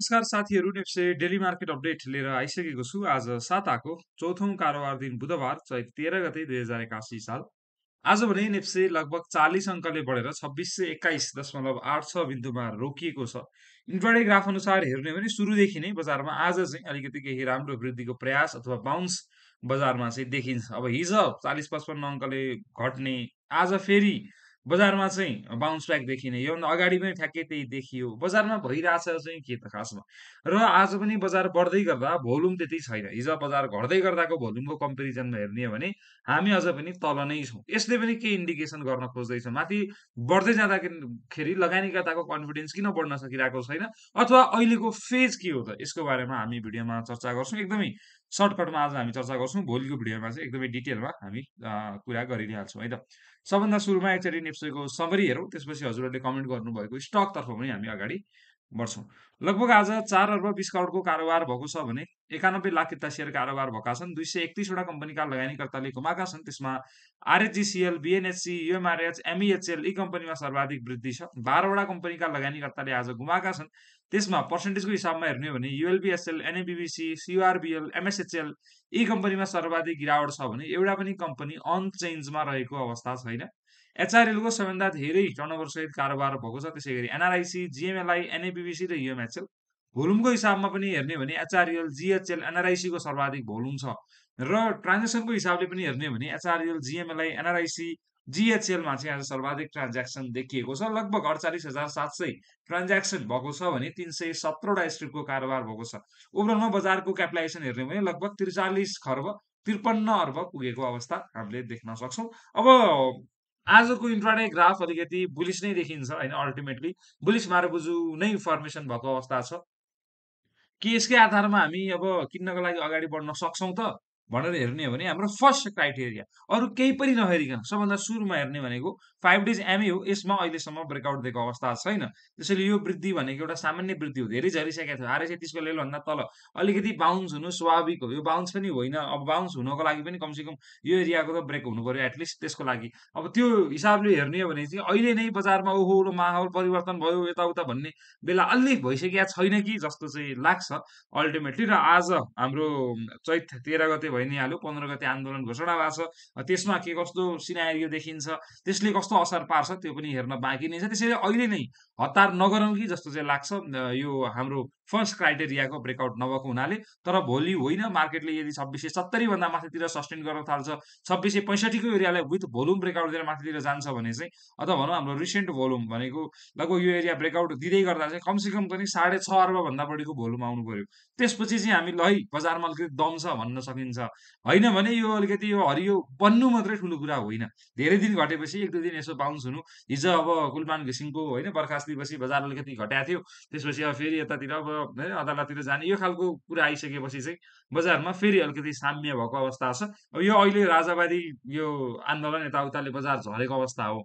नमस्कार साथीहरू, NEPSE daily market update लिएर आइसकेको छु। आज साताको चौथौं कारोबार दिन बुधबार चैत 13 गते 2081 साल। आज भने नेप्से लगभग 40 अङ्कले बढेर 2621.86 बिन्दुमा रोकिएको छ। इन्ट्राडे ग्राफ अनुसार हेर्ने भने सुरुदेखि नै बजारमा आज चाहिँ अलिकति केही राम्रो वृद्धिको प्रयास अथवा बााउन्स बजारमा चाहिँ देखिन्छ। अब हिजो 40-55 अङ्कले घट्ने, आज फेरि बजारमा चाहिँ बााउन्स ब्याक देखिने, योभन्दा अगाडि पनि ठ्याक्कै त्यही देखियो। बजारमा भइरहेछ चाहिँ के त खासमा, र आज पनि बजार बढ्दै गर्दा भोल्युम त्यति छैन। हिजो बजार घट्दै गर्दाको भोल्युमको कम्पेरिजनमा हेर्ने हो भने हामी अझ पनि तल नै छौँ। यसले पनि के इन्डिकेसन गर्न खोज्दैछ, माथि बढ्दै जाँदाखेरि लगानीकर्ताको कन्फिडेन्स किन बढ्न सकिरहेको छैन, अथवा अहिलेको फेज के हो त, यसको बारेमा हामी भिडियोमा चर्चा गर्छौँ। एकदमै सर्टकटमा आज हामी चर्चा गर्छौँ। भोलिको भिडियोमा चाहिँ एकदमै डिटेलमा हामी कुरा गरि नै हाल्छौँ है त। सबभन्दा सुरुमा एकचोटि नेप्सेको समरी हेरौँ, त्यसपछि हजुरहरूले कमेन्ट गर्नुभएको स्टकतर्फ पनि हामी अगाडि बढ्छौँ। लगभग आज 4 अर्ब 20 करोडको कारोबार भएको छ भने 91 लाख किता सेयर कारोबार भएका छन्। 231वटा कम्पनीका लगानीकर्ताले गुमाएका छन्। त्यसमा आरएचजिसिएल, बिएनएचसी, युएमआरएच, एमइएचएल यी कम्पनीमा सर्वाधिक वृद्धि छ। 12वटा कम्पनीका लगानीकर्ताले आज गुमाएका छन्। त्यसमा पर्सेन्टेजको हिसाबमा हेर्ने हो भने युएलबिएसएल, एनएबिबिसी, सियुआरबिएल, एमएसएचएल यी कम्पनीमा सर्वाधिक गिरावट छ भने एउटा पनि कम्पनी अनचेन्जमा रहेको अवस्था छैन। एचआरएलको सबैभन्दा धेरै टर्नओभर सहित कारोबार भएको छ। त्यसै गरी एनआरआइसी, जिएमएलआई, एनएबिबिसी र युएमएचएल। भोल्युमको हिसाबमा पनि हेर्ने हो भने एचआरएल, जिएचएल, एनआरआइसीको सर्वाधिक भोल्युम छ, र ट्रान्जेक्सनको हिसाबले पनि हेर्ने हो भने एचआरएल, जिएमएलआई, एनआरआइसी, जिएचएलमा चाहिँ आज सर्वाधिक ट्रान्ज्याक्सन देखिएको छ। लगभग 48,700 ट्रान्ज्याक्सन भएको छ भने 317वटा स्ट्रिपको कारोबार भएको छ। ओभरअलमा बजारको क्यापिटलाइजेसन हेर्ने हो भने लगभग 43 खर्ब 53 अर्ब पुगेको अवस्था हामीले देख्न सक्छौँ। अब आजको इन्ट्राडे ग्राफ अलिकति बुलिस नै देखिन्छ होइन। अल्टिमेटली बुलिस मारबुजु नै फर्मेसन भएको अवस्था छ। के यसकै आधारमा हामी अब किन्नको लागि अगाडि बढ्न सक्छौँ त भनेर हेर्ने हो भने हाम्रो फर्स्ट क्राइटेरिया अरू केही पनि नहेरिकन सबभन्दा सुरुमा हेर्ने भनेको 5 डेज एमए हो। यसमा अहिलेसम्म ब्रेकआउट दिएको अवस्था छैन। त्यसैले यो वृद्धि भनेको एउटा सामान्य वृद्धि हो। धेरै झरिसकेको थियो। आरएसए 30 को लेभलभन्दा तल अलिकति बााउन्स हुनु स्वाभाविक हो। यो बााउन्स पनि होइन। अब बााउन्स हुनको लागि पनि कमसेकम यो एरियाको त ब्रेक हुनु पर्यो एटलिस्ट। त्यसको लागि अब त्यो हिसाबले हेर्ने हो भने चाहिँ अहिले नै बजारमा ओहो माहौल परिवर्तन भयो यताउता भन्ने बेला अलि भइसकेका छैन कि जस्तो चाहिँ लाग्छ अल्टिमेटली। र आज हाम्रो चैत 13 गते भइ नै हाल्यो। 15 गते आन्दोलन घोषणा भएको छ। त्यसमा के कस्तो सिनारियो देखिन्छ, त्यसले कस्तो असर पार्छ त्यो पनि हेर्न बाँकी नै छ। त्यसैले अहिले नै हतार नगरौँ कि जस्तो चाहिँ लाग्छ। यो हाम्रो फर्स्ट क्राइटेरियाको ब्रेकआउट नभएको हुनाले। तर भोलि होइन, मार्केटले यदि 2670 भन्दा माथितिर सस्टेन गर्न थाल्छ, 2665 को एरियालाई विथ भोल्युम ब्रेकआउट दिएर माथितिर जान्छ भने चाहिँ, अथवा भनौँ हाम्रो रिसेन्ट भोल्युम भनेको लगभग यो एरिया ब्रेकआउट दिँदै गर्दा चाहिँ कमसेकम पनि 6.5 अर्ब भन्दा बढीको भोल्युम आउनु पर्यो। त्यसपछि चाहिँ हामी ल है बजारमा अलिकति दम छ भन्न सकिन्छ। होइन भने यो अलिकति यो हरियो बन्नु मात्रै ठुलो कुरा होइन। धेरै दिन घटेपछि 1-2 दिन यसो बााउन्स हुनु। हिजो अब कुलमान घिसिङको होइन बर्खास्तीपछि बजार अलिकति घट्या थियो। त्यसपछि अब फेरि यतातिर अब है अदालततिर जाने यो खालको कुरा आइसकेपछि चाहिँ बजारमा फेरि अलिकति साम्य भएको अवस्था छ। अब यो अहिले राजावादी यो आन्दोलन यताउताले बजार झरेको अवस्था हो।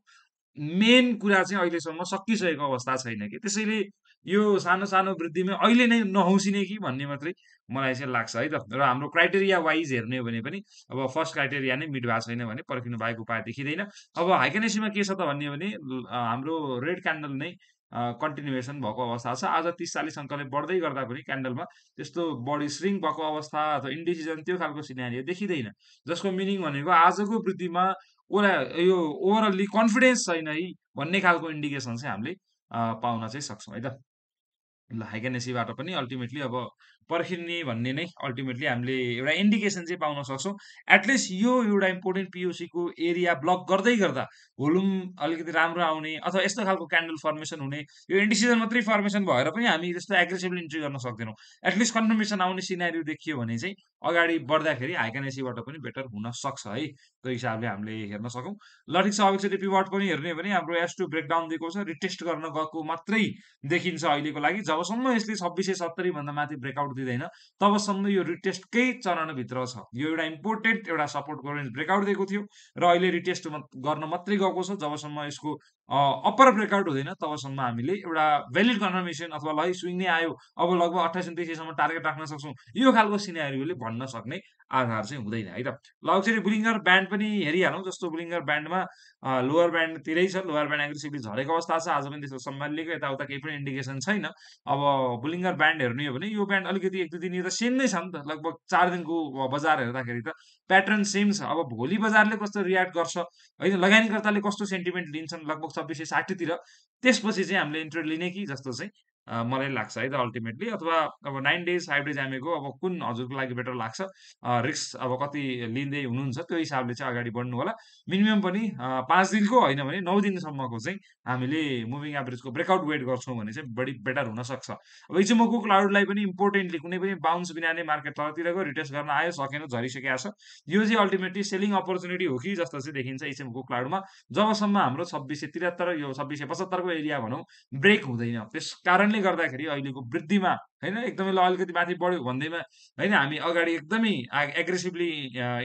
मेन कुरा चाहिँ अहिलेसम्म सकिसकेको अवस्था छैन कि। त्यसैले यो सानो सानो वृद्धिमा अहिले नै नहौसिने कि भन्ने मात्रै मलाई चाहिँ लाग्छ है त। र हाम्रो क्राइटेरिया वाइज हेर्ने हो भने पनि अब फर्स्ट क्राइटेरिया नै मिट भएको छैन भने पर्खिनु बाहेक उपाय देखिँदैन। अब हाइकेनेसीमा के छ त भन्ने हो भने हाम्रो रेड क्यान्डल नै कन्टिन्युएसन भएको अवस्था छ। आज 30-40 अङ्कले बढ्दै गर्दा पनि क्यान्डलमा त्यस्तो बढी स्विङ भएको अवस्था अथवा इन्डिसिजन त्यो खालको सिनारियो देखिँदैन। जसको मिनिङ भनेको आजको वृद्धिमा ओरा यो ओभरअल्ली कन्फिडेन्स छैन है भन्ने खालको इन्डिकेसन चाहिँ हामीले पाउन चाहिँ सक्छौँ है त। ल हाइकेनेसीबाट पनि अल्टिमेटली अब पर्खिने भन्ने नै अल्टिमेटली हामीले एउटा इन्डिकेसन चाहिँ पाउन सक्छौँ। एटलिस्ट यो एउटा इम्पोर्टेन्ट पिओसीको एरिया ब्लक गर्दै गर्दा भोल्युम अलिकति राम्रो आउने अथवा यस्तो खालको क्यान्डल फर्मेसन हुने, यो इन्डिसिजन मात्रै फर्मेसन भएर पनि हामी त्यस्तो एग्रेसिभली इन्ट्री गर्न सक्दैनौँ। एटलिस्ट कन्फर्मेसन आउने सिनारियो देखियो भने चाहिँ अगाडि बढ्दाखेरि हाइकेनेसीबाट पनि बेटर हुन सक्छ है। त्यो हिसाबले हामीले हेर्न सकौँ। ल ठिक छ, अब एकचोटि पिभट पनि हेर्ने हो भने हाम्रो S2 ब्रेकडाउन दिएको छ। रिटेस्ट गर्न गएको मात्रै देखिन्छ अहिलेको लागि। जबसम्म यसले 2670 भन्दा माथि ब्रेकआउट दिँदैन तबसम्म यो रिटेस्टकै चरणभित्र छ। यो एउटा इम्पोर्टेन्ट एउटा सपोर्टको रेन्ज ब्रेकआउट दिएको थियो र अहिले रिटेस्ट गर्न मात्रै गएको छ। जबसम्म यसको अप्पर ब्रेकआउट हुँदैन तबसम्म हामीले एउटा भ्यालिड कन्फर्मेसन अथवा ल है स्विङ नै आयो, अब लगभग 28-29 टार्गेट राख्न सक्छौँ, यो खालको सिनारियोले भन्न सक्ने आधार चाहिँ हुँदैन है त। ल एकचोटि बुलिङ्गर ब्यान्ड पनि हेरिहालौँ, जस्तो बुलिङ्गर ब्यान्डमा लोवर ब्यान्डतिरै छ, लोवर ब्यान्ड एग्रेसिभली झरेको अवस्था छ, आज पनि त्यस्तो सम्हालिएको यताउता केही पनि इन्डिकेसन छैन। अब बुलिङ्गर ब्यान्ड हेर्ने हो भने यो ब्यान्ड अलिकति 1-2 दिन त सेम नै छ नि त, लगभग 4 दिनको बजार हेर्दाखेरि त प्याटर्न सेम छ। अब भोलि बजारले कस्तो रियाक्ट गर्छ होइन, लगानीकर्ताले कस्तो सेन्टिमेन्ट लिन्छन् लगभग 2660 तिर, त्यसपछि चाहिँ हामीले इन्ट्री लिने कि जस्तो चाहिँ मलाई लाग्छ है त अल्टिमेटली। अथवा अब 9 डेज 5 डेज एमएको अब कुन हजुरको लागि बेटर लाग्छ, रिस्क अब कति लिँदै हुनुहुन्छ त्यो हिसाबले चाहिँ अगाडि बढ्नु होला। मिनिमम पनि 5 दिनको होइन भने 9 दिनसम्मको चाहिँ हामीले मुभिङ एभरेजको ब्रेकआउट वेट गर्छौँ भने चाहिँ बढी बेटर हुनसक्छ। अब इचुमोकु क्लाउडलाई पनि इम्पोर्टेन्टली कुनै पनि बााउन्स बिना नै मार्केट तलतिर गयो, रिटेस्ट गर्न आयो, सकेन, झरिसकेको छ। यो चाहिँ अल्टिमेटली सेलिङ अपर्च्युनिटी हो कि जस्तो चाहिँ देखिन्छ इचुमोकु क्लाउडमा, जबसम्म हाम्रो 2673 यो 2675 को एरिया भनौँ ब्रेक हुँदैन। त्यस कारणले गर्दाखेरि अहिलेको वृद्धिमा होइन एकदमै ल अलिकति माथि बढ्यो भन्दैमा होइन हामी अगाडि एकदमै एग्रेसिभली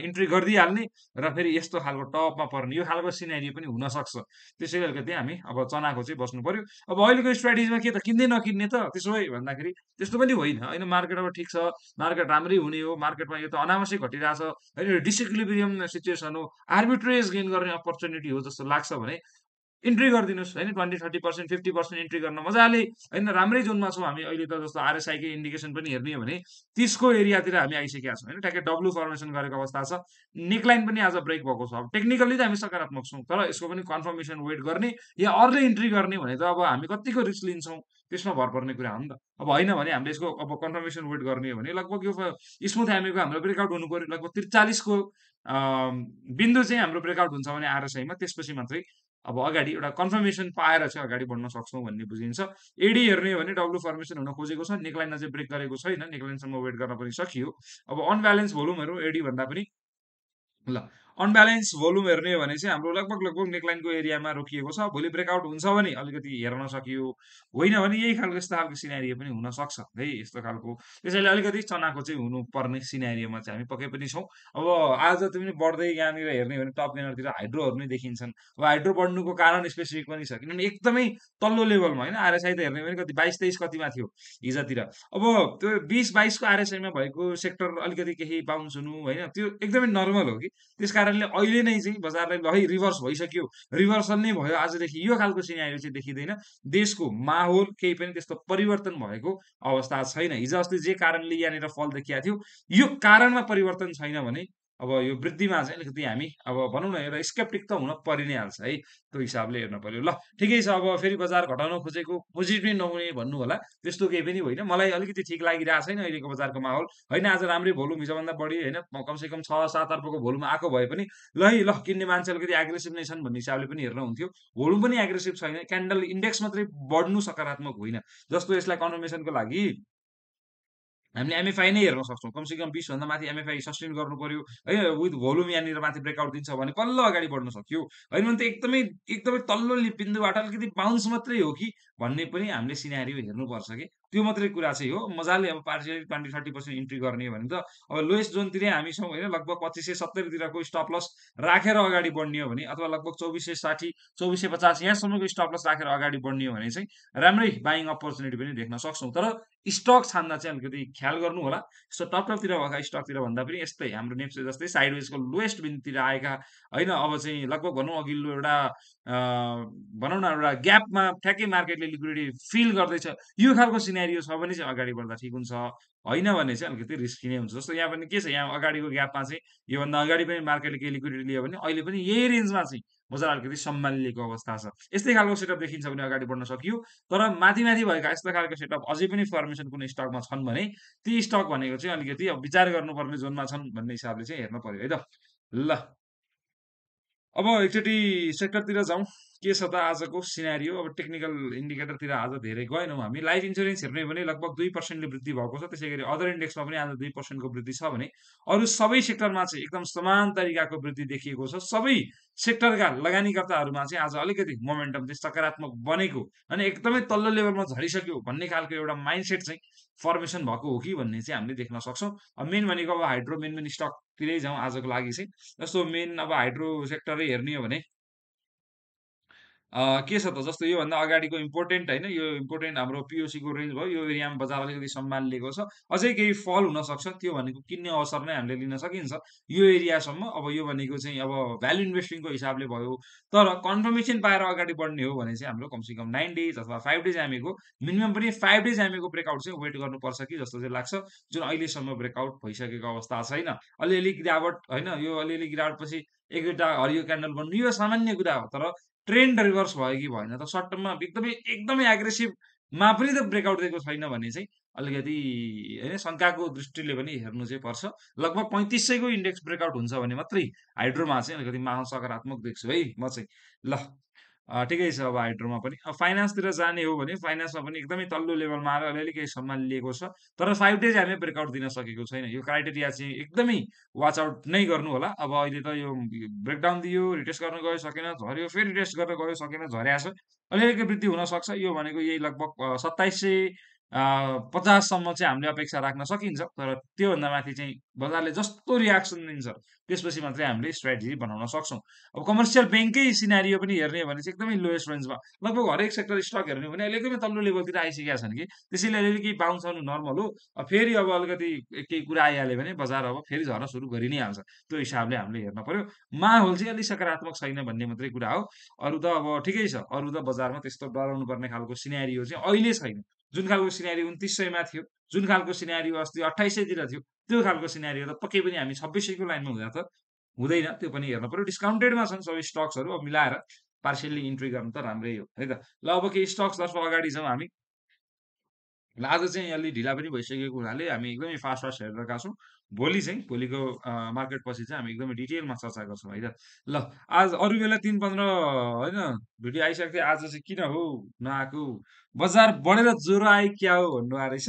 इन्ट्री गरिदिइहाल्ने र फेरि यस्तो खालको टपमा पर्ने यो खालको सिनेरियो पनि हुनसक्छ। त्यसैले अलिकति हामी अब चनाको चाहिँ बस्नु पर्यो। अब अहिलेको स्ट्राटेजीमा के त किन्दै नकिन्ने त त्यसो है भन्दाखेरि त्यस्तो पनि होइन होइन, मार्केट अब ठिक छ, मार्केट राम्रै हुने हो, मार्केटमा यो त अनावश्यक घटिरहेछ होइन, डिसइक्विलिब्रियम सिचुएसन हो, आर्बिट्रेज गेन गर्ने अपर्च्युनिटी हो जस्तो लाग्छ भने इन्ट्री गरिदिनुहोस् होइन, 20-30% 50% इन्ट्री गर्न मजाले होइन, राम्रै जोनमा छौँ हामी अहिले त। जस्तो आरएसआईकै इन्डिकेसन पनि हेर्ने हो भने 30 को एरियातिर हामी आइसकेका छौँ होइन, ठ्याक्कै डब्लु फर्मेसन गरेको अवस्था छ, नेकलाइन पनि आज ब्रेक भएको छ। अब टेक्निकली त हामी सकारात्मक छौँ, तर यसको पनि कन्फर्मेसन वेट गर्ने या अर्ली इन्ट्री गर्ने भने त अब हामी कतिको रिस्क लिन्छौँ त्यसमा भर पर्ने कुरा हो नि त। अब होइन भने हामीले यसको अब कन्फर्मेसन वेट गर्ने हो भने लगभग यो स्मुथ एमएको हाम्रो ब्रेकआउट हुनु पर्यो, लगभग 43 को बिन्दु चाहिँ हाम्रो ब्रेकआउट हुन्छ भने आरएसआईमा, त्यसपछि मात्रै अब अगाडि एउटा कन्फर्मेसन पाएर चाहिँ अगाडि बढ्न सक्छौँ भन्ने बुझिन्छ। एडी हेर्ने हो भने डब्लु फर्मेसन हुन खोजेको छ, नेकलाइन अझै ब्रेक गरेको छैन, नेकलाइनसम्म वेट गर्न पनि सकियो। अब अनब्यालेन्स भोल्युमहरू एडी भन्दा पनि ल अनब्यालेन्स भोल्युम हेर्ने हो भने चाहिँ हाम्रो लगभग लगभग नेकलाइनको एरियामा रोकिएको छ। भोलि ब्रेकआउट हुन्छ भने अलिकति हेर्न सकियो, होइन भने यही खालको यस्तो खालको सिनारियो पनि हुनसक्छ है यस्तो खालको। त्यसैले अलिकति चनाको चाहिँ हुनुपर्ने सिनारियोमा चाहिँ हामी पक्कै पनि छौँ। अब आज जति पनि बढ्दै यहाँनिर हेर्ने हो भने टप गेनरतिर हाइड्रोहरू नै देखिन्छन्। अब हाइड्रो बढ्नुको कारण स्पेसिफिक पनि छ, किनभने एकदमै तल्लो लेभलमा होइन, आरएसआई त हेर्ने हो भने कति 22-23 कतिमा थियो हिजोतिर। अब त्यो 20-22 को आरएसआईमा भएको सेक्टर अलिकति केही बााउन्स हुनु होइन, त्यो एकदमै नर्मल हो कि। त्यस कारणले अहिले नै चाहिँ बजारलाई ल है रिभर्स भइसक्यो, रिभर्सल नै भयो आजदेखि, यो खालको सिनारियो चाहिँ देखिँदैन। देशको माहौल केही पनि त्यस्तो परिवर्तन भएको अवस्था छैन। हिजो अस्ति जे कारणले यहाँनिर फल देखिएको थियो यो कारणमा परिवर्तन छैन भने अब यो वृद्धिमा चाहिँ अलिकति हामी अब भनौँ न एउटा स्केप्टिक त हुन परि नै हाल्छ है, त्यो हिसाबले हेर्न पर्यो। ल ठिकै छ, अब फेरि बजार घटाउन खोजेको पोजिटिभ नहुने भन्नु होला, त्यस्तो केही पनि होइन। मलाई अलिकति ठिक लागिरहेको छैन अहिलेको बजारको माहौल होइन। आज राम्रै भोल्युम हिजोभन्दा बढी होइन, कमसेकम 6-7 अर्बको भोल्युम आएको भए पनि ल है ल किन्ने मान्छे अलिकति एग्रेसिभ नै छन् भन्ने हिसाबले पनि हेर्न हुन्थ्यो। भोल्युम पनि एग्रेसिभ छैन, क्यान्डल इन्डेक्स मात्रै बढ्नु सकारात्मक होइन। जस्तो यसलाई कन्फर्मेसनको लागि हामीले एमएफआई नै हेर्न सक्छौँ, कमसेकम 20 भन्दा माथि एमएफआई सस्टेन गर्नु पर्यो है, विथ भोल्युम यहाँनिर माथि ब्रेकआउट दिन्छ भने बल्ल अगाडि बढ्न सक्यो। होइन भने त एकदमै एकदमै तल्लो बिन्दुबाट अलिकति बााउन्स मात्रै हो कि भन्ने पनि हामीले सिनारियो हेर्नुपर्छ कि, त्यो मात्रै कुरा चाहिँ हो। मजाले अब पार्सियली 20-30% इन्ट्री गर्ने हो भने त अब लोएस्ट जोनतिरै हामी छौँ होइन, लगभग 2570 तिरको स्टप लस राखेर अगाडि बढ्ने हो भने, अथवा लगभग 2460 2450 यहाँसम्मको स्टप लस राखेर अगाडि बढ्ने हो भने चाहिँ राम्रै बाइङ अपर्च्युनिटी पनि देख्न सक्छौँ। तर स्टक छान्दा चाहिँ अलिकति ख्याल गर्नु होला। यस्तो टपतिर भएका स्टकतिर भन्दा पनि यस्तै हाम्रो नेप्से जस्तै साइडवेजको लोएस्ट बिन्दुतिर आएका होइन, अब चाहिँ लगभग भनौँ अघिल्लो एउटा भनौँ न एउटा ग्यापमा ठ्याक्कै मार्केटले लिक्विडिटी फिल गर्दैछ, यो खालको सिनेरियो छ भने चाहिँ अगाडि बढ्दा ठिक हुन्छ। होइन भने चाहिँ अलिकति रिस्की नै हुन्छ। जस्तो यहाँ पनि के छ, यहाँ अगाडिको ग्यापमा चाहिँ योभन्दा अगाडि पनि मार्केटले केही लिक्विडिटी लियो भने अहिले पनि यही रेन्जमा चाहिँ बजार अलिकति सम्हालिएको अवस्था छ। यस्तै खालको सेटअप देखिन्छ भने अगाडि बढ्न सकियो। तर माथि माथि भएका यस्तो खालको सेटअप अझै पनि फर्मेसन कुनै स्टकमा छन् भने ती स्टक भनेको चाहिँ अलिकति अब विचार गर्नुपर्ने जोनमा छन् भन्ने हिसाबले चाहिँ हेर्न पर्यो है त। ल अब एकचोटि सेक्टरतिर जाउँ, के छ त आजको सिनारियो। अब टेक्निकल इन्डिकेटरतिर आज धेरै गएनौँ हामी। लाइफ इन्सुरेन्स हेर्ने हो भने लगभग 2% ले वृद्धि भएको छ। त्यसै गरी अदर इन्डेक्समा पनि आज 2% को वृद्धि छ भने अरू सबै सेक्टरमा चाहिँ एकदम समान तरिकाको वृद्धि देखिएको छ। सबै सेक्टरका लगानीकर्ताहरूमा चाहिँ आज अलिकति मोमेन्टम चाहिँ सकारात्मक बनेको अनि एकदमै तल्लो लेभलमा झरिसक्यो भन्ने खालको एउटा माइन्डसेट चाहिँ फर्मेसन भएको हो कि भन्ने चाहिँ हामीले देख्न सक्छौँ। अब मेन भनेको अब हाइड्रो मेन स्टकतिरै जाउँ आजको लागि चाहिँ। जस्तो मेन अब हाइड्रो सेक्टरै हेर्ने हो भने के छ त जस्तो योभन्दा अगाडिको इम्पोर्टेन्ट होइन यो इम्पोर्टेन्ट हाम्रो पिओसीको रेन्ज भयो यो एरियामा बजार अलिकति सम्हालिएको छ अझै केही फल हुनसक्छ त्यो भनेको किन्ने अवसर नै हामीले लिन सकिन्छ यो एरियासम्म अब यो भनेको चाहिँ अब भ्यालु इन्भेस्टिङको हिसाबले भयो तर कन्फर्मेसन पाएर अगाडि बढ्ने हो भने चाहिँ हाम्रो कमसेकम 9 डेज अथवा 5 डेज एमएको मिनिमम पनि 5 डेज एमएको ब्रेकआउट चाहिँ वेट गर्नुपर्छ कि जस्तो चाहिँ लाग्छ जुन अहिलेसम्म ब्रेकआउट भइसकेको अवस्था छैन अलिअलि गिरावट होइन यो अलिअलि गिरावट पछि एक दुईवटा हरियो क्यान्डल बन्नु यो सामान्य कुरा हो तर ट्रेन्ड रिभर्स भयो कि भएन त सर्ट टर्ममा एकदमै एकदमै एग्रेसिभमा पनि त ब्रेकआउट दिएको छैन भने चाहिँ अलिकति होइन शङ्काको दृष्टिले पनि हेर्नु चाहिँ पर्छ लगभग 3500 को इन्डेक्स ब्रेकआउट हुन्छ भने मात्रै हाइड्रोमा चाहिँ अलिकति सकारात्मक देख्छु है म चाहिँ ल ठिकै छ अब हाइड्रोमा पनि अब फाइनेन्सतिर जाने हो भने फाइनेन्समा पनि एकदमै तल्लो लेभलमा आएर अलिअलि केही सम्मान लिएको छ तर 5 डेज हामी ब्रेकआउट दिन सकेको छैन यो क्राइटेरिया चाहिँ एकदमै वाच आउट नै गर्नु होला अब अहिले त यो ब्रेकडाउन दियो रिटेस्ट गर्न गयो सकेन झऱ्यो फेरि रिटेस्ट गर्न गयो सकेन झर्या छ अलिअलि वृद्धि हुन सक्छ यो भनेको यही लगभग 2750 सम्म चाहिँ हामीले अपेक्षा राख्न सकिन्छ तर त्योभन्दा माथि चाहिँ बजारले जस्तो रियाक्सन दिन्छ त्यसपछि मात्रै हामीले स्ट्राटेजी बनाउन सक्छौँ अब कमर्सियल ब्याङ्ककै सिनारियो पनि हेर्ने हो भने चाहिँ एकदमै लोएस्ट रेन्जमा लगभग हरेक सेक्टर स्टक हेर्ने हो भने अहिले एकदमै तल्लो लेभलतिर आइसकेका छन् कि त्यसैले अलिअलि केही बााउन्स आउनु नर्मल हो फेरि अब अलिकति केही कुरा आइहाल्यो भने बजार अब फेरि झर्न सुरु गरि नै हाल्छ त्यो हिसाबले हामीले हेर्न पर्यो माहौल चाहिँ अलिक सकारात्मक छैन भन्ने मात्रै कुरा हो अरू त अब ठिकै छ अरू त बजारमा त्यस्तो डराउनु पर्ने खालको सिनेरियो चाहिँ अहिले छैन जुन खालको सिनेरियो 2900 थियो जुन खालको सिनेरियो अस्ति 2800 थियो त्यो खालको सिनेरियो त पक्कै पनि हामी 2600 को लाइनमा हुँदा त हुँदैन त्यो पनि हेर्न पर्यो डिस्काउन्टेडमा छन् सबै स्टक्सहरू अब मिलाएर पार्सियल्ली इन्ट्री गर्नु त राम्रै हो है त ल अब केही स्टक्सतर्फ अगाडि छौँ हामी ल आज चाहिँ अलि ढिला पनि भइसकेको हुनाले हामी एकदमै फास्ट फास्ट हेरेर छौँ भोलि चाहिँ भोलिको मार्केट पछि चाहिँ हामी एकदमै डिटेलमा चर्चा गर्छौँ है त ल आज अरू बेला 3-15 होइन भिडियो आइसकेको थियो आज चाहिँ किन हो नआएको बजार बढेर ज्वरो आयो क्या हो भन्नु आएको रहेछ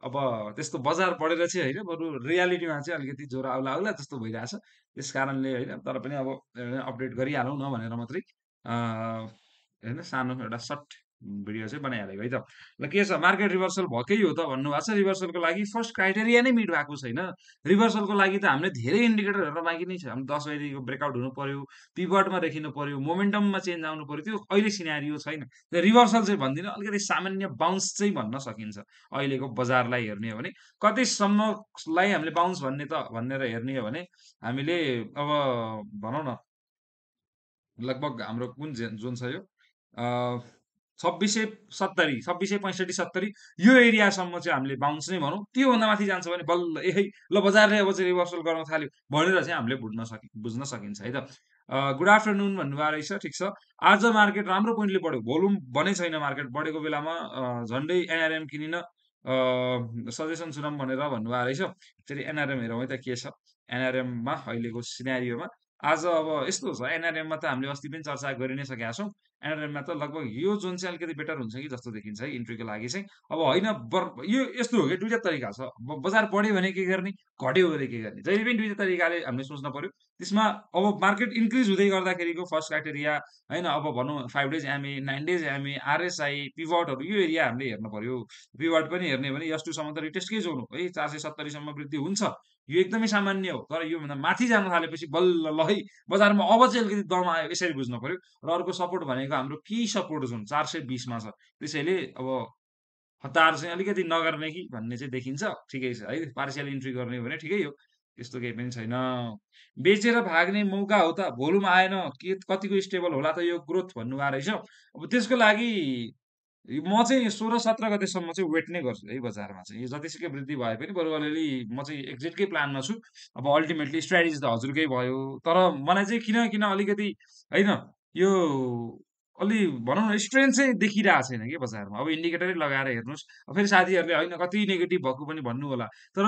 अब त्यस्तो बजार बढेर चाहिँ होइन बरु रियालिटीमा चाहिँ अलिकति ज्वरो आउला आउला जस्तो भइरहेछ त्यस कारणले होइन तर पनि अब अपडेट गरिहालौँ न भनेर मात्रै होइन सानो एउटा सर्ट भिडियो चाहिँ बनाइहालेको है त ल के छ मार्केट रिभर्सल भएकै हो त भन्नुभएको छ रिभर्सलको लागि फर्स्ट क्राइटेरिया नै मिट भएको छैन रिभर्सलको लागि त हामीले धेरै इन्डिकेटर हेर्न बाँकी नै छ हामी 10 बजेदेखिको ब्रेकआउट हुनु पर्यो पिभटमा देखिनु पर्यो मोमेन्टममा चेन्ज आउनु पर्यो त्यो अहिले सिनारियो छैन त्यो रिभर्सल चाहिँ भन्दिनँ अलिकति सामान्य बााउन्स चाहिँ भन्न सकिन्छ अहिलेको बजारलाई हेर्ने हो भने कतिसम्मलाई हामीले बााउन्स भन्ने त भनेर हेर्ने हो भने हामीले अब भनौँ न लगभग हाम्रो कुन जोन छ यो 2670 2665 70 यो एरियासम्म चाहिँ हामीले बााउन्स नै भनौँ त्योभन्दा माथि जान्छ भने बल्ल ए ल बजारले अब चाहिँ रिभर्सल गर्न थाल्यो भनेर चाहिँ हामीले बुझ्न सकिन्छ है त गुड आफ्टरनुन भन्नुभएको रहेछ ठिक छ आज मार्केट राम्रो पोइन्टले बढ्यो भोल्युम बनै छैन मार्केट बढेको बेलामा झन्डै एनआरएम किनिन सजेसन सुनाम भनेर भन्नुभएको रहेछ फेरि एनआरएम हेरौँ है त के छ एनआरएममा अहिलेको सिनेरियोमा आज अब यस्तो छ एनआरएममा त हामीले अस्ति पनि चर्चा गरि नै सकेका छौँ एनआरएममा त लगभग यो जोन चाहिँ अलिकति बेटर हुन्छ कि जस्तो देखिन्छ है इन्ट्रीको लागि चाहिँ अब होइन यो यस्तो हो कि दुईवटा तरिका छ बजार बढ्यो भने के गर्ने घट्यो भने के गर्ने जहिले पनि दुईवटा तरिकाले हामीले सोच्न पर्यो त्यसमा अब मार्केट इन्क्रिज हुँदै गर्दाखेरिको फर्स्ट क्राइटेरिया होइन अब भनौँ 5 days MA 9 days MA RSI पिभटहरू यो एरिया हामीले हेर्नु पर्यो पिभट पनि हेर्ने भने यस्तोसम्म त रिटेस्टकै जोन हो है 470 वृद्धि हुन्छ यो एकदमै सामान्य हो तर योभन्दा माथि जान थालेपछि बल्ल ल है बजारमा अब चाहिँ अलिकति दम आयो यसरी बुझ्नु पर्यो र अर्को सपोर्ट भनेको हाम्रो की सपोर्ट जोन 420मा छ त्यसैले अब हतार चाहिँ अलिकति नगर्ने कि भन्ने चाहिँ देखिन्छ ठिकै छ है पार्सियल इन्ट्री गर्ने हो भने ठिकै हो त्यस्तो केही पनि छैन बेचेर भाग्ने मौका हो त भोल्युम आएन के कतिको स्टेबल होला त यो ग्रोथ भन्नुभएको रहेछ अब त्यसको लागि म चाहिँ 16-17 गतेसम्म चाहिँ वेट नै गर्छु है बजारमा चाहिँ यो जतिसुकै वृद्धि भए पनि बरु अलिअलि म चाहिँ एक्जिटकै प्लानमा छु अब अल्टिमेटली स्ट्राटेजी त हजुरकै भयो तर मलाई चाहिँ किन किन अलिकति होइन यो अलि भनौँ न स्ट्रेन्थ चाहिँ देखिरहेको छैन कि बजारमा अब इन्डिकेटरै लगाएर हेर्नुहोस् फेरि साथीहरूले होइन कति नेगेटिभ भएको पनि भन्नु होला तर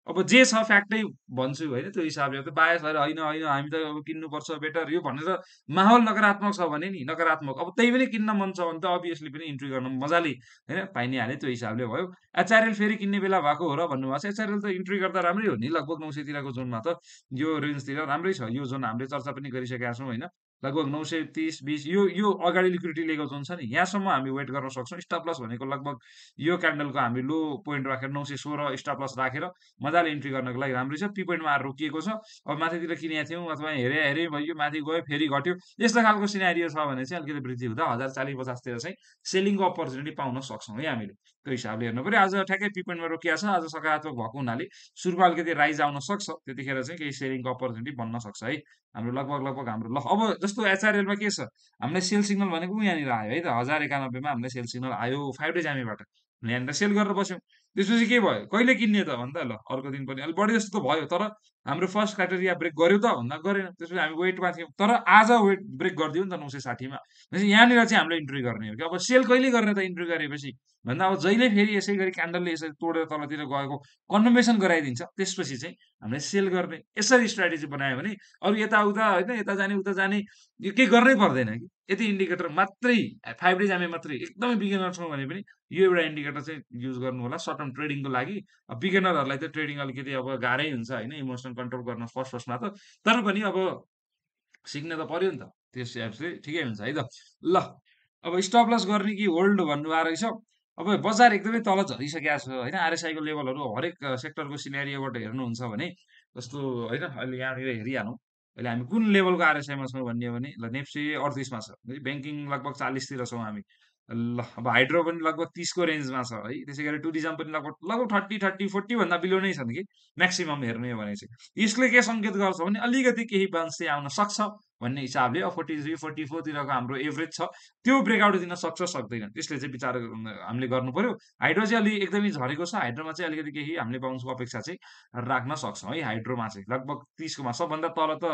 अब जे छ फ्याक्टै भन्छु होइन त्यो हिसाबले त बायस भएर होइन होइन हामी त अब किन्नुपर्छ बेटर यो भनेर माहौल नकारात्मक छ भने नि नकारात्मक अब त्यही पनि किन्न मन छ भने त अभियसली पनि इन्ट्री गर्न मजाले होइन पाइ नै हाल्यो त्यो हिसाबले भयो एचआरएल फेरि किन्ने बेला भएको हो र भन्नुभएको छ एचआरएल त इन्ट्री गर्दा राम्रै हो नि लगभग 900 तिरको जोनमा त यो रेन्जतिर राम्रै छ यो जोन हामीले चर्चा पनि गरिसकेका छौँ होइन लगभग 930-20 यो अगाडि लिक्विडिटी लिएको जोन छ नि यहाँसम्म हामी वेट गर्न सक्छौँ। स्टप लस भनेको लगभग यो क्यान्डलको हामी लो पोइन्ट राखेर 916 स्टप लस राखेर मजाले इन्ट्री गर्नको लागि राम्रै छ। पी पोइन्टमा आएर रोकिएको छ। अब माथितिर किनेका थियौँ अथवा हेरे हेरे भयो माथि गयो फेरि घट्यो यस्तो खालको सिनारियो छ भने चाहिँ अलिकति वृद्धि हुँदा 1040-50 तिर चाहिँ सेलिङको अपर्च्युनिटी पाउन सक्छौँ है हामीले। त्यो हिसाबले हेर्नु पर्यो। आज ठ्याक्कै पी पोइन्टमा रोकिएको छ। आज सकारात्मक भएको हुनाले सुरुमा अलिकति राइज आउन सक्छ। त्यतिखेर चाहिँ केही सेलिङको अपर्च्युनिटी बन्न सक्छ है। हाम्रो लगभग लगभग हाम्रो ल अब जस्तो एचआरएलमा के छ हामीलाई सेल सिग्नल भनेको यहाँनिर आयो है त 1091 मा हामीलाई सेल सिग्नल आयो 5 डेज हामीबाट यहाँनिर सेल गरेर बस्यौँ। त्यसपछि के भयो कहिले किन्ने त भन्दा ल अर्को दिन पनि अलिक बढी जस्तो त भयो तर हाम्रो फर्स्ट क्राइटेरिया ब्रेक गर्यो त भन्दा गरेन। त्यसपछि हामी वेटमा थियौँ तर आज वेट ब्रेक गरिदियो नि त 960 मा भनेपछि यहाँनिर चाहिँ हामीले इन्ट्री गर्ने हो कि अब सेल कहिले गर्ने त इन्ट्री गरेपछि भन्दा अब जहिले फेरि यसै गरी क्यान्डलले यसरी तोडेर तलतिर गएको कन्फर्मेसन गराइदिन्छ त्यसपछि चाहिँ हामीले सेल गर्ने यसरी स्ट्राटेजी बनायो भने अरू यताउता होइन यता जाने उता जाने यो केही गर्नै पर्दैन कि यति इन्डिकेटर मात्रै 5 डेज एमए मात्रै एकदमै बिगिनर छौँ भने पनि यो एउटा इन्डिकेटर चाहिँ युज गर्नु होला सर्ट टर्म ट्रेडिङको लागि। बिगिनरहरूलाई त ट्रेडिङ अलिकति अब गाह्रै हुन्छ होइन इमोसन कन्ट्रोल गर्न फर्स्ट फर्स्टमा त तर पनि अब सिक्न त पर्यो नि त त्यस एप्सले ठिकै हुन्छ है त। ल अब स्टप लस गर्ने कि होल्ड भन्नुभएको रहेछ। अब बजार एकदमै तल झरिसकेको छ होइन आरएसआईको लेभलहरू हरेक सेक्टरको सिनेरियोबाट हेर्नुहुन्छ भने जस्तो होइन अहिले यहाँनिर हेरिहालौँ अहिले हामी कुन लेभलको आरएसआईमा छौँ भन्ने हो भने ल नेप्सी 38 मा छ है ब्याङ्किङ लगभग 40 तिर छौँ हामी। ल अब हाइड्रो पनि लगभग 30 को रेन्जमा छ है त्यसै गरी टुरिज्म पनि लगभग लगभग 30-40 भन्दा बिलो नै छन् कि म्याक्सिमम हेर्ने हो भने चाहिँ यसले के सङ्केत गर्छ भने अलिकति केही बान्स चाहिँ आउन सक्छ भन्ने हिसाबले अब 43-44तिरको हाम्रो एभरेज छ त्यो ब्रेकआउट दिन सक्छ सक्दैन त्यसले चाहिँ विचार हामीले गर्नु पर्यो। हाइड्रो चाहिँ अलि एकदमै झरेको छ हाइड्रोमा चाहिँ अलिकति केही हामीले बााउन्सको अपेक्षा चाहिँ राख्न सक्छौँ है हाइड्रोमा चाहिँ लगभग 30 को सबभन्दा तल त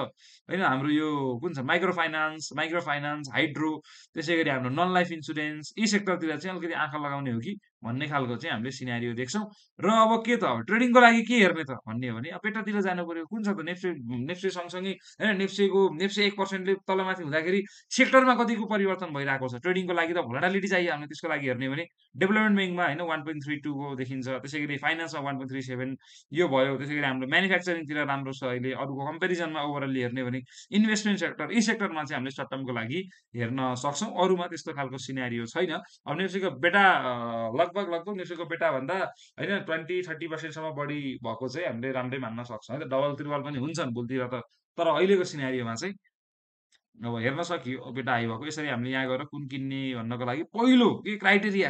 होइन हाम्रो यो कुन छ माइक्रो फाइनान्स हाइड्रो त्यसै गरी हाम्रो नन लाइफ इन्सुरेन्स यी सेक्टरतिर चाहिँ अलिकति आँखा लगाउने हो कि भन्ने खालको चाहिँ हामीले सिनारियो देख्छौँ। र अब के त ट्रेडिङको लागि के हेर्ने त भन्ने हो भने अब बेटातिर जानु पर्यो कुन छ त नेप्से नेप्से सँगसँगै होइन नेप्से 1%ले तलमाथि हुँदाखेरि सेक्टरमा कतिको परिवर्तन भइरहेको छ ट्रेडिङको लागि त भोलाटालिटी चाहियो हामीले त्यसको लागि हेर्ने भने डेभलपमेन्ट ब्याङ्कमा होइन 1.32 को देखिन्छ त्यसै गरी फाइनेन्समा 1.37 यो भयो त्यसै गरी हाम्रो म्यानुफ्याक्चरिङतिर राम्रो छ अहिले अरूको कम्पेरिजनमा ओभरअल हेर्ने भने इन्भेस्टमेन्ट सेक्टर यी सेक्टरमा चाहिँ हामीले सर्ट टर्मको लागि हेर्न सक्छौँ अरूमा त्यस्तो खालको सिनारियो छैन। अब नेप्सीको बेटा लगभग लगभग नेप्सीको बेटा भन्दा होइन 20-30%सम्म बढी भएको चाहिँ हामीले राम्रै मान्न सक्छौँ है त डबल त्रिबल पनि हुन्छन् भुलतिर त तर अहिलेको सिनारियोमा चाहिँ अब हेर्न सकियो बेटा हाई भएको यसरी हामीले यहाँ गएर कुन किन्ने भन्नको लागि पहिलो के क्राइटेरिया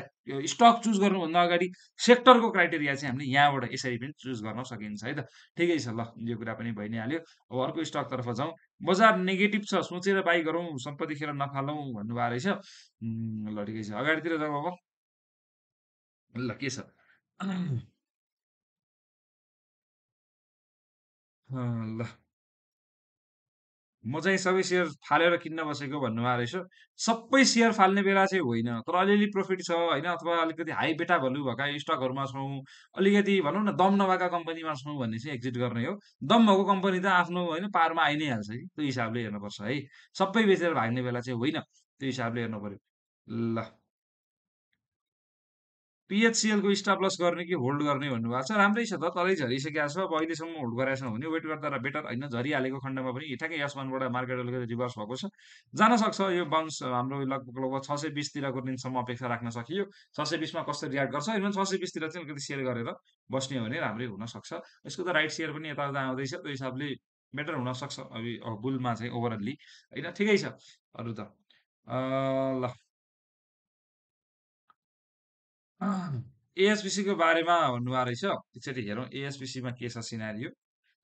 स्टक चुज गर्नुभन्दा अगाडि सेक्टरको क्राइटेरिया चाहिँ हामीले यहाँबाट यसरी पनि चुज गर्न सकिन्छ है त। ठिकै छ ल यो कुरा पनि भइ नै हाल्यो। अब अर्को स्टकतर्फ जाउँ। बजार नेगेटिभ छ सोचेर बाई गरौँ सम्पत्ति खेर नफालौँ भन्नुभएको रहेछ। ल ठिकै छ अगाडितिर जाउँ अब। ल के छ ल म चाहिँ सबै सेयर फालेर किन्न बसेको भन्नुभएको रहेछ। सबै सेयर फाल्ने बेला चाहिँ होइन तर अलिअलि प्रफिट छ होइन अथवा अलिकति हाई बेटा भ्यालु भएका स्टकहरूमा छौँ अलिकति भनौँ न दम नभएका कम्पनीमा छौँ भन्ने चाहिँ एक्जिट गर्ने हो। दम भएको कम्पनी त आफ्नो होइन पारमा आइ नै हाल्छ कि त्यो हिसाबले हेर्नुपर्छ है सबै बेचेर भाग्ने बेला चाहिँ होइन त्यो हिसाबले हेर्नु पर्यो। ल पिएचसिएलको स्टप लस गर्ने कि होल्ड गर्ने भन्नुभएको छ राम्रै छ त तलै झरिसकेको छ अब अहिलेसम्म होल्ड गरेको छ भने वेट गर्दा बेटर होइन झरिहालेको खण्डमा पनि ठ्याक्कै यसमानबाट मार्केट अलिकति रिभर्स भएको छ जान सक्छ यो बााउन्स हाम्रो लगभग लगभग 620तिरको दिनसम्म अपेक्षा राख्न सकियो 620मा कस्तो रियाक्ट गर्छ होइन 620तिर चाहिँ अलिकति सेयर गरेर बस्ने हो भने राम्रै हुनसक्छ। यसको त राइट सेयर पनि यताउता आउँदैछ त्यो हिसाबले बेटर हुनसक्छ अब बुलमा चाहिँ ओभरअल्ली होइन ठिकै छ। अरू त ल एएसपिसीको बारेमा भन्नुभएको रहेछ एकचोटि हेरौँ एएसपिसीमा के छ सिनारियो।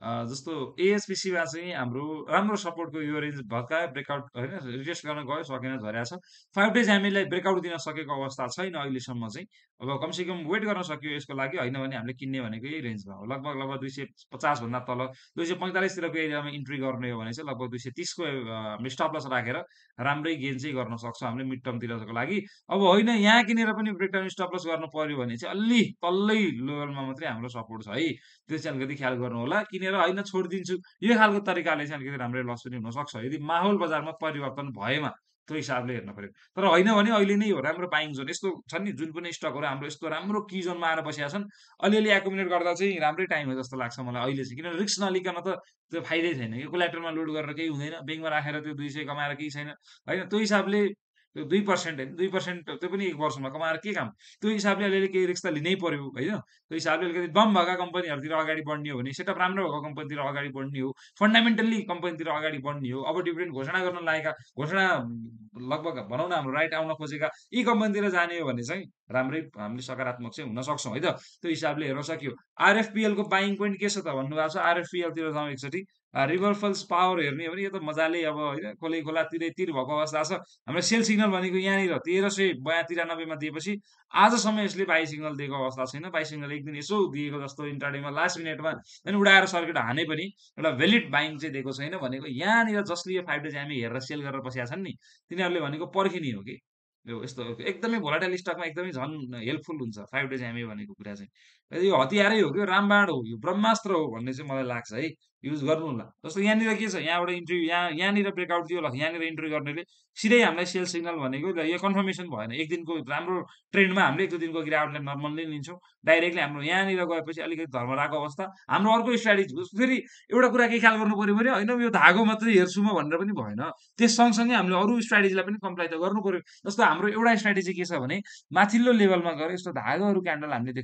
जस्तो एएसपिसीमा चाहिँ हाम्रो राम्रो सपोर्टको यो रेन्ज भत्कायो ब्रेकआउट होइन रिटेस्ट गर्न गयो सकेन झरेको छ 5 डेज हामीलाई ब्रेकआउट दिन सकेको अवस्था छैन अहिलेसम्म चाहिँ। अब कमसेकम वेट गर्न सक्यो यसको लागि होइन भने हामीले किन्ने भनेको यही रेन्जमा हो लगभग लगभग 250 भन्दा तल 245तिरको एरियामा इन्ट्री गर्ने हो भने चाहिँ लगभग 230को हामीले स्टप लस राखेर राम्रै गेन चाहिँ गर्न सक्छौँ हामीले मिड टर्मतिरको लागि। अब होइन यहाँ किनेर पनि ब्रेकडाउन स्टप लस गर्नु पर्यो भने चाहिँ अलि तल्लै लेभलमा मात्रै हाम्रो सपोर्ट छ है त्यो चाहिँ अलिकति ख्याल गर्नु होला किनेर होइन छोडिदिन्छु यो खालको तरिकाले चाहिँ अलिकति राम्रै लस पनि हुनसक्छ यदि माहौल बजारमा परिवर्तन भएमा त्यो हिसाबले हेर्न पर्यो। तर होइन भने अहिले नै हो राम्रो बाइङ जोन। यस्तो छन् नि जुन पनि स्टकहरू हाम्रो यस्तो राम्रो की जोनमा आएर बसेका छन्। अलिअलि एकुमुलेट गर्दा चाहिँ राम्रै टाइम हो जस्तो लाग्छ मलाई अहिले चाहिँ। किनभने रिस्क नलिकन त त्यो फाइदै छैन। यो कोल्याटरलमा लोड गरेर केही हुँदैन। बैंकमा राखेर त्यो 200 कमाएर केही छैन। होइन त्यो हिसाबले त्यो 2% होइन 2% त्यो पनि 1 वर्षमा कमाएर के काम? त्यो हिसाबले अलिअलि केही रिस्क त लिनै पर्यो होइन? त्यो हिसाबले अलिकति दम भएका कम्पनीहरूतिर अगाडि बढ्ने हो भने सेटअप राम्रो भएको कम्पनीतिर अगाडि बढ्ने हो। फन्डामेन्टल्ली कम्पनीतिर अगाडि बढ्ने हो। अब डिभिडेन्ड घोषणा गर्न लागेका घोषणा लगभग भनौँ न हाम्रो राइट आउन खोजेका यी कम्पनीतिर जाने हो भने चाहिँ राम्रै हामीले सकारात्मक चाहिँ हुन सक्छौँ है त। त्यो हिसाबले हेर्न सकियो। आरएफपीएलको बाइङ पोइन्ट के छ त भन्नुभएको छ। आरएफपीएलतिर जाउँ एकचोटि। रिभर फल्स पावर हेर्ने हो भने यो त मजाले अब होइन खोलै खोला तिरै तिर भएको अवस्था छ। हाम्रो सेल सिग्नल भनेको यहाँनिर 1393 मा दिएपछि आजसम्म यसले बाई सिग्नल दिएको अवस्था छैन। बाई सिग्नल एक दिन यसो दिएको जस्तो इन्ट्राडेमा लास्ट मिनेटमा होइन उडाएर सर्किट हाने पनि एउटा भ्यालिड बाइङ चाहिँ दिएको छैन भनेको यहाँनिर जसले यो 5 डेज हामी हेरेर सेल गरेर बसेका छन् नि तिनीहरूले भनेको पर्खिने हो कि यो यस्तो एकदमै भोलाटाइल स्टकमा एकदमै झन् हेल्पफुल हुन्छ 5 डेज हामी भनेको कुरा चाहिँ यो हतियारै हो कि रामबाण हो यो ब्रह्मास्त्र हो भन्ने चाहिँ मलाई लाग्छ है युज गर्नु होला जस्तो यहाँनिर के छ यहाँबाट इन्ट्री यहाँनिर ब्रेकआउट दियो ल यहाँनिर इन्ट्री गर्नेले सिधै हामीलाई सेल सिग्नल भनेको यो कन्फर्मेसन भएन एक दिनको राम्रो ट्रेन्डमा हामीले एक दुई दिनको गिरावटलाई नर्मल्ली लिन्छौँ डाइरेक्टली हाम्रो यहाँनिर गएपछि अलिकति धर्मराको अवस्था हाम्रो अर्को स्ट्राटेजी फेरि एउटा कुरा के ख्याल गर्नु पर्यो भने होइन यो धागो मात्रै हेर्छु म भनेर पनि भएन त्यस सँगसँगै हामीले अरू स्ट्राटेजीलाई पनि कम्प्लाई त गर्नु पर्यो जस्तो हाम्रो एउटा स्ट्राटेजी के छ भने माथिल्लो लेभलमा गएर यस्तो धागोहरू क्यान्डल हामीले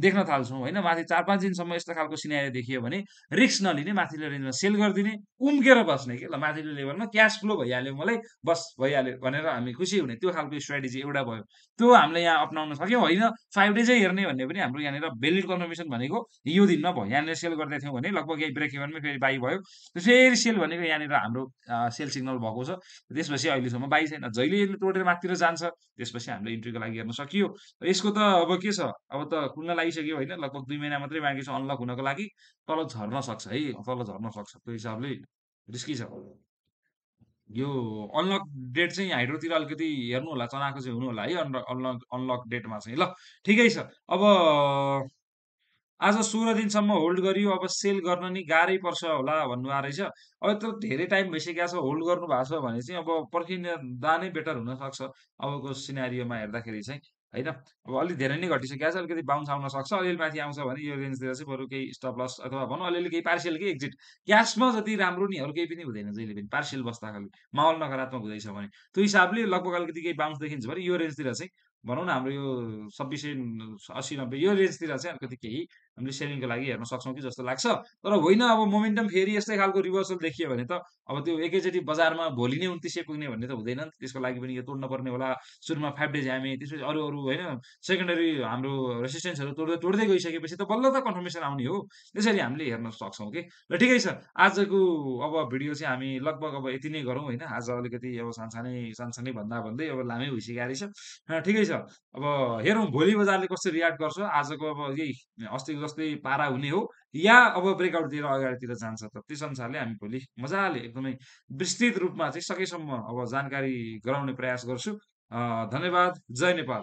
देख्न थाल्छौँ होइन माथि 4-5 दिनसम्म यस्तो खालको सिनारी देखियो भने रिस्क नलिने माथिल्लो रेन्जमा सेल गरिदिने उम्केर बस्ने कि ल माथिल्लो लेभलमा क्यास फ्लो भइहाल्यो मलाई बस भइहाल्यो भनेर हामी खुसी हुने त्यो खालको स्ट्राटेजी एउटा भयो त्यो हामीले यहाँ अप्नाउन सक्यौँ होइन 5 डेजै हेर्ने भन्ने पनि हाम्रो यहाँनिर भ्यालिड कन्फर्मेसन भनेको यो दिनमा भयो यहाँनिर सेल गर्दै थियौँ भने लगभग यही ब्रेक इभनमै फेरि बाई भयो फेरि सेल भनेको यहाँनिर हाम्रो सेल सिग्नल भएको छ त्यसपछि अहिलेसम्म बाई छैन जहिले यसले तोडेर माथितिर जान्छ त्यसपछि हामीले इन्ट्रीको लागि हेर्न सकियो यसको त अब के छ अब त खुल्न लागिसक्यो होइन लगभग 2 महिना मात्रै बाँकी छ अनलक हुनको लागि तल झर्न सक्छ है तल झर्न सक्छ त्यो हिसाबले रिस्की छ यो अनलक डेट चाहिँ हाइड्रोतिर अलिकति हेर्नु होला चनाको चाहिँ हुनु होला है अनलक अनलक डेटमा चाहिँ ल ठिकै छ अब आज 16 दिनसम्म होल्ड गरियो अब सेल गर्न नि गाह्रै पर्छ होला भन्नुभएको रहेछ अब त धेरै टाइम भइसकेको छ होल्ड गर्नु भएको छ भने चाहिँ अब पर्खिँदा नै बेटर हुनसक्छ अबको सिनारीयोमा हेर्दाखेरि चाहिँ होइन अब अलिक धेरै नै घटिसकेको छ अलिकति बााउन्स आउन सक्छ अलिअलि माथि आउँछ भने यो रेन्जतिर चाहिँ बरु केही स्टप लस अथवा भनौँ अलिअलि केही पार्सियल कि एक्जिट क्यासमा जति राम्रो नि अरू केही पनि हुँदैन जहिले पनि पार्सियल बस्दा खालि माहौल नकारात्मक हुँदैछ भने त्यो हिसाबले लगभग अलिकति केही बााउन्स देखिन्छ भने यो रेन्जतिर चाहिँ भनौँ न हाम्रो यो 2680-90 यो रेन्जतिर चाहिँ अलिकति केही हामीले सेलिङको लागि हेर्न सक्छौँ कि जस्तो लाग्छ तर होइन अब मोमेन्टम फेरि यस्तै खालको रिभर्सल देखियो भने त अब त्यो एकैचोटि बजारमा भोलि नै 2900 पुग्ने भन्ने त हुँदैन नि त त्यसको लागि पनि यो तोड्न पर्ने होला सुरुमा 5 डेज हामी त्यसपछि अरू अरू होइन सेकेन्डरी हाम्रो रेसिस्टेन्सहरू तोड्दै तोड्दै गइसकेपछि त बल्ल त कन्फर्मेसन आउने हो त्यसरी हामीले हेर्न सक्छौँ कि ल ठिकै छ आजको अब भिडियो चाहिँ हामी लगभग अब यति नै गरौँ होइन आज अलिकति अब सानसानै भन्दा भन्दै अब लामै भइसकेको रहेछ ठिकै छ अब हेरौँ भोलि बजारले कस्तो रियाक्ट गर्छ आजको अब यही अस्तिको जस्तै पारा हुने हो या अब ब्रेकआउट दिएर अगाडितिर जान्छ त त्यस अनुसारले हामी भोलि मजाले एकदमै विस्तृत रूपमा चाहिँ सकेसम्म अब जानकारी गराउने प्रयास गर्छु धन्यवाद जय नेपाल